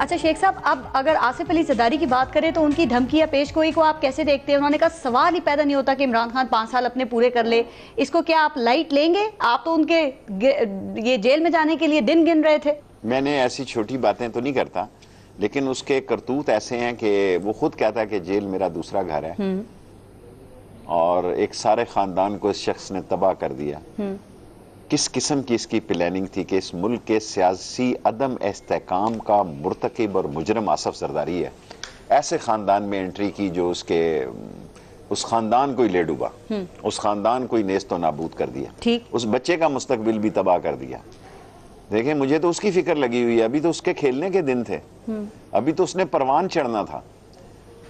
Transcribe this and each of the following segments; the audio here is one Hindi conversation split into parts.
अच्छा शेख साहब, अब अगर आसिफ अली जरदारी की बात करें तो उनकी धमकी या पेशगोई को आप कैसे देखते हैं? उन्होंने कहा सवाल ही पैदा नहीं होता कि इमरान खान 5 साल अपने पूरे कर ले। इसको क्या आप लाइट लेंगे? आप तो उनके ये जेल में जाने के लिए दिन गिन रहे थे। मैंने ऐसी छोटी बातें तो नहीं करता, लेकिन उसके करतूत ऐसे हैं कि वो खुद कहता है कि जेल मेरा दूसरा घर है और एक सारे खानदान को इस शख्स ने तबाह कर दिया। किस किस्म की इसकी प्लानिंग थी कि इस मुल्क के सियासी अदम इस्तेकाम का मुर्तकिब और मुजरम आसिफ जरदारी है, ऐसे खानदान में एंट्री की जो उस खानदान को ही ले डूबा, उस खानदान को ही नेस्त व नाबूद कर दिया, उस बच्चे का मुस्तकबिल भी तबाह कर दिया। देखें, मुझे तो उसकी फिक्र लगी हुई है। अभी तो उसके खेलने के दिन थे, अभी तो उसने परवान चढ़ना था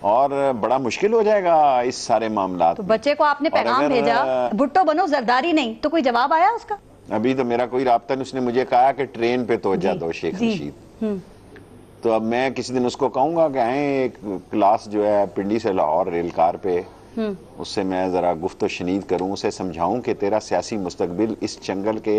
और बड़ा मुश्किल हो जाएगा इस सारे मामला। तो बच्चे को आपने पैगाम भेजा, भुट्टो बनो जरदारी नहीं, तो कोई जवाब आया उसका? अभी तो मेरा कोई राब्ता नहीं। उसने मुझे कहा कि ट्रेन पे तवज्जो दो शेख रशीद। तो अब मैं किसी दिन उसको कहूंगा कि आए एक क्लास जो है पिंडी से लाहौर रेलकार पे, उससे मैं जरा गुफ्तो शनीद करूं, उसे समझाऊं कि तेरा सियासी मुस्तकबिल इस जंगल के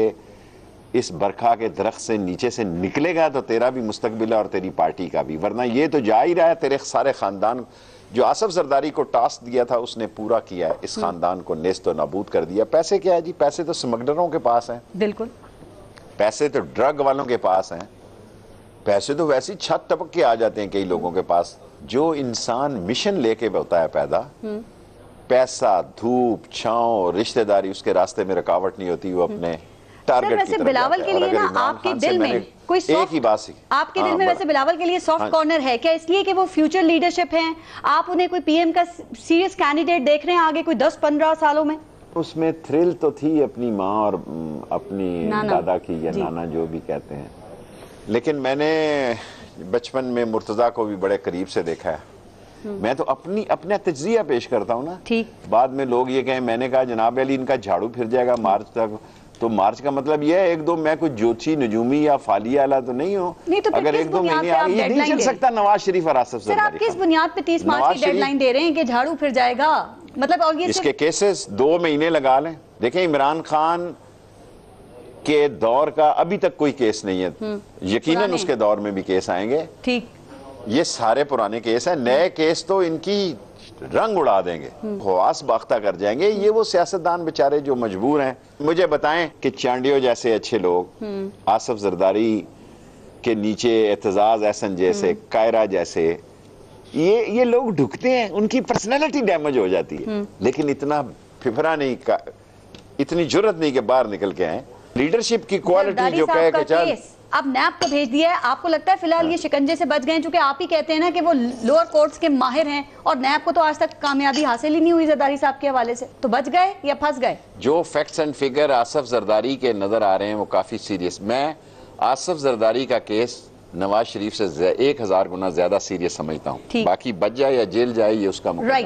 इस बरखा के दरख्त से नीचे से निकलेगा तो तेरा भी मुस्तकबिल है और तेरी पार्टी का भी, वरना ये तो जा ही रहा है। तेरे सारे खानदान जो आसिफ जरदारी को टास्क दिया था उसने पूरा किया है, इस खानदान को नेस्त व नाबूद कर दिया। पैसे क्या है जी? पैसे तो स्मगलरों के पास हैं, बिल्कुल। पैसे तो ड्रग वालों के पास हैं, पैसे तो वैसे ही छत टपक के आ जाते हैं कई लोगों के पास। जो इंसान मिशन लेके होता है पैदा, पैसा, धूप, छांव, रिश्तेदारी उसके रास्ते में रुकावट नहीं होती, वो अपने टारगेट की तरफ बिलावल के लिए ना आपके दिल में कोई एक ही बात सी आपके दिल में वैसे बिलावल के लिए सॉफ्ट कॉर्नर है क्या? इसलिए कि वो फ्यूचर लीडरशिप हैं, आप उन्हें कोई पीएम का सीरियस कैंडिडेट देख रहे हैं आगे कोई 10-15 सालों में? उसमें थ्रिल तो थी अपनी माँ और अपनी दादा की या नाना जो भी कहते हैं, लेकिन मैंने बचपन में मुर्तजा को भी बड़े करीब से देखा है। मैं तो अपना तज्जिया पेश करता हूँ ना, ठीक। बाद में लोग ये कहें, मैंने कहा जनाब अली इनका झाड़ू फिर जाएगा मार्च तक, तो मार्च का मतलब यह है एक दो मैं कुछ जोशी नजूमी या फालिया वाला तो नहीं हूँ। तो अगर एक दो महीने आगे ये नहीं चल सकता नवाज शरीफ और आसिफ जरदारी। आप किस बुनियाद पे 30 मार्च की डेडलाइन दे रहे हैं कि झाड़ू फिर जाएगा? मतलब और ये इसके केसेस 2 महीने लगा लें। देखें, इमरान खान के दौर का अभी तक कोई केस नहीं है, यकीनन उसके दौर में भी केस आएंगे, ठीक। ये सारे पुराने केस हैं, नए केस तो इनकी रंग उड़ा देंगे, खवास बाख्ता कर जाएंगे। ये वो सियासतदान बेचारे जो मजबूर हैं। मुझे बताएं कि चांडियो जैसे अच्छे लोग, आसिफ जरदारी के नीचे एतजाज एहसन जैसे, कायरा जैसे, ये लोग ढुकते हैं, उनकी पर्सनैलिटी डैमेज हो जाती है, लेकिन इतना फिफरा नहीं, इतनी जुर्रत नहीं कि बाहर निकल के आए। लीडरशिप की क्वालिटी जो कहे कि चल अब नैब को भेज दिया है, आपको लगता है फिलहाल ये शिकंजे से बच गए? चूंकि आप ही कहते हैं ना कि वो लोअर कोर्ट्स के माहिर हैं और नैब को तो आज तक कामयाबी हासिल ही नहीं हुई जरदारी साहब के हवाले से, तो बच गए या फंस गए? जो facts and figure Asif Zardari के नजर आ रहे हैं वो काफी सीरियस। मैं आसिफ जरदारी का केस नवाज शरीफ से 1000 गुना ज्यादा सीरियस समझता हूँ। बाकी बच जाए या जेल जाए ये उसका मुकद्दर है।